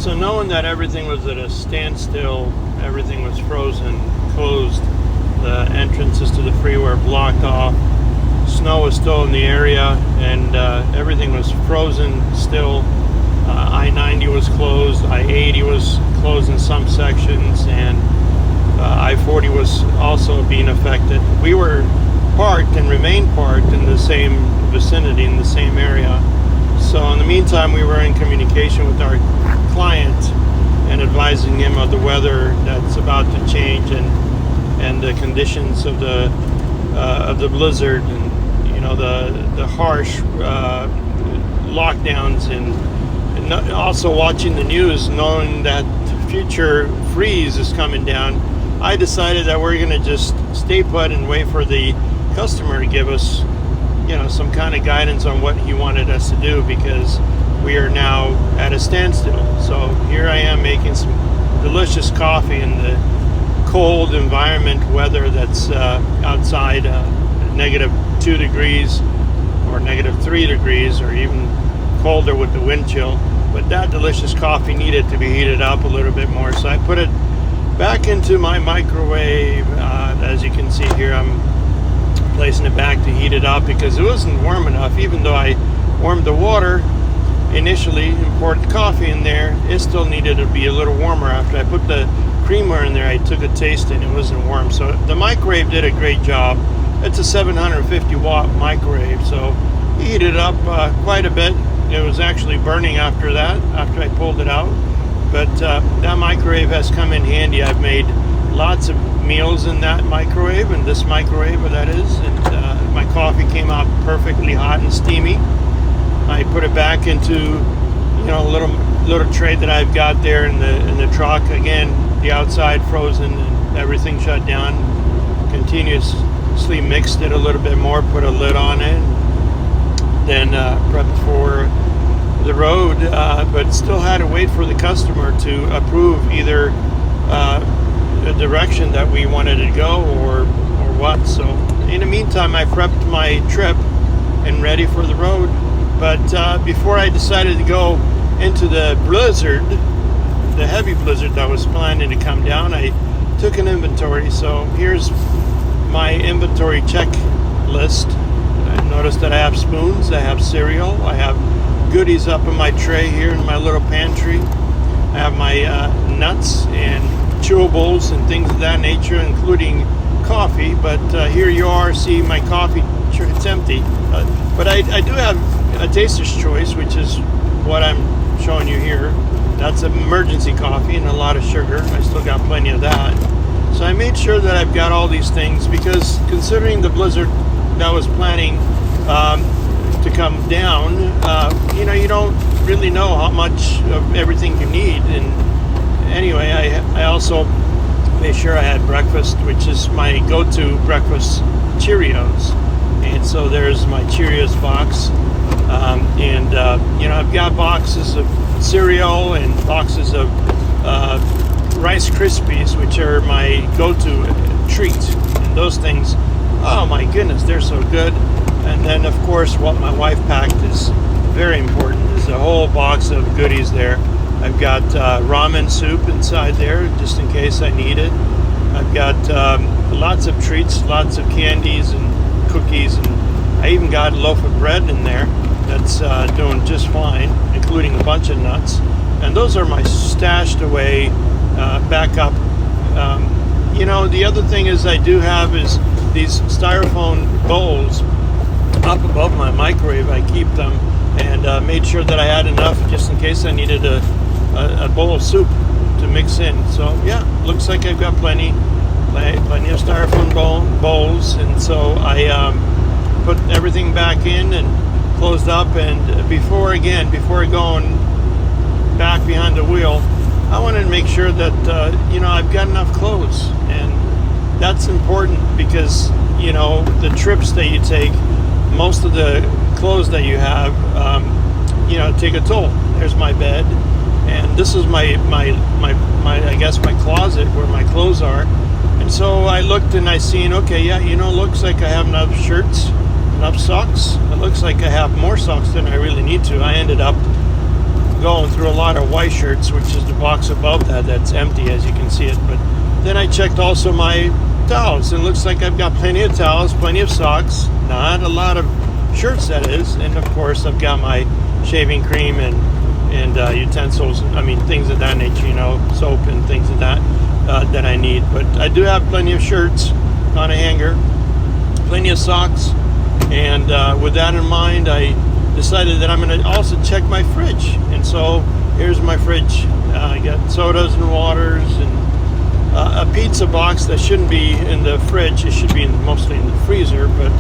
So knowing that everything was at a standstill, everything was frozen, closed, the entrances to the freeway were blocked off, snow was still in the area, and everything was frozen still. I-90 was closed, I-80 was closed in some sections, and I-40 was also being affected. We were parked and remained parked in the same vicinity, in the same area. So in the meantime, we were in communication with our client and advising him of the weather that's about to change and the conditions of the blizzard, and the harsh lockdowns, and also watching the news, knowing that future freeze is coming down. I decided that we're going to just stay put and wait for the customer to give us some kind of guidance on what he wanted us to do, because we are now at a standstill. So here I am making some delicious coffee in the cold environment weather that's outside, -2 degrees or -3 degrees, or even colder with the wind chill. But that delicious coffee needed to be heated up a little bit more, so I put it back into my microwave. As you can see here, I'm placing it back to heat it up because it wasn't warm enough. Even though I warmed the water initially and poured the coffee in there, it still needed to be a little warmer. After I put the creamer in there, I took a taste and it wasn't warm. So the microwave did a great job. It's a 750 watt microwave, so it heated up quite a bit. It was actually burning after that, after I pulled it out. But that microwave has come in handy. I've made lots of meals in that microwave, and this microwave, that is, and my coffee came out perfectly hot and steamy. I put it back into a little tray that I've got there in the truck. Again, the outside frozen and everything shut down. Continuously mixed it a little bit more, put a lid on it, then prepped for the road, but still had to wait for the customer to approve either a direction that we wanted to go or what. So in the meantime, I prepped my trip and ready for the road. But before I decided to go into the blizzard, the heavy blizzard that was planning to come down, I took an inventory. So here's my inventory checklist. I noticed that I have spoons, I have cereal, I have goodies up in my tray here in my little pantry. I have my nuts and chewables and things of that nature, including coffee. But here you are, see my coffee, it's empty. But I do have a taster's choice, which is what I'm showing you here. That's emergency coffee and a lot of sugar. I still got plenty of that. So I made sure that I've got all these things, because considering the blizzard that was planning to come down, you don't really know how much of everything you need. And anyway, I also made sure I had breakfast, which is my go-to breakfast, Cheerios. And so there's my Cheerios box. I've got boxes of cereal and boxes of Rice Krispies, which are my go-to treat. And those things, oh my goodness, they're so good. And then, of course, what my wife packed is very important. There's a whole box of goodies there. I've got ramen soup inside there, just in case I need it. I've got lots of treats, lots of candies and cookies, and I even got a loaf of bread in there that's doing just fine, including a bunch of nuts. And those are my stashed away backup. The other thing is I do have is these styrofoam bowls up above my microwave. I keep them, and made sure that I had enough just in case I needed a bowl of soup to mix in. So yeah, looks like I've got plenty of styrofoam bowls, and so I put everything back in and closed up. And before going back behind the wheel, I wanted to make sure that I've got enough clothes, and that's important because the trips that you take, most of the clothes that you have, take a toll. There's my bed, and this is my I guess my closet where my clothes are. And so I looked and I seen, okay, yeah, looks like I have enough shirts, enough socks. It looks like I have more socks than I really need to. I ended up going through a lot of white shirts shirts, which is the box above that that's empty, as you can see it. But then I checked also my towels, and it looks like I've got plenty of towels, plenty of socks, not a lot of shirts, that is. And of course I've got my shaving cream and utensils, I mean things of that nature, you know, soap and things of that that I need. But I do have plenty of shirts on a hanger, plenty of socks, and with that in mind, I decided that I'm going to also check my fridge. And so here's my fridge. I got sodas and waters and a pizza box that shouldn't be in the fridge. It should be mostly in the freezer, but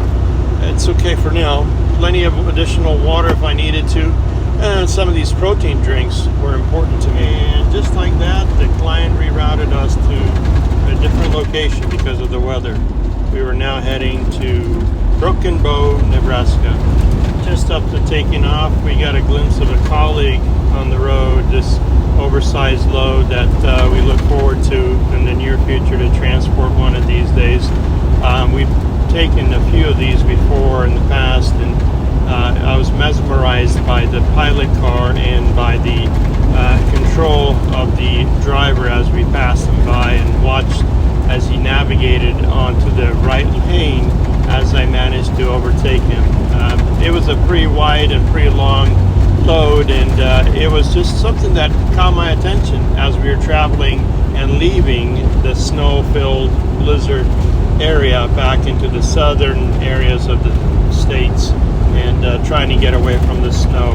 it's okay for now. Plenty of additional water if I needed to. And some of these protein drinks were important to me. And just like that, the client rerouted us to a different location because of the weather. We were now heading to Broken Bow, Nebraska. Just up to taking off, we got a glimpse of a colleague on the road, this oversized load that we look forward to in the near future to transport one of these days. We've taken a few of these before in the past, and I was mesmerized by the pilot car and by the control of the driver as we passed him by, and watched as he navigated onto the right lane as I managed to overtake him. It was a pretty wide and pretty long load, and it was just something that caught my attention as we were traveling and leaving the snow-filled blizzard area back into the southern areas of the states, and trying to get away from the snow.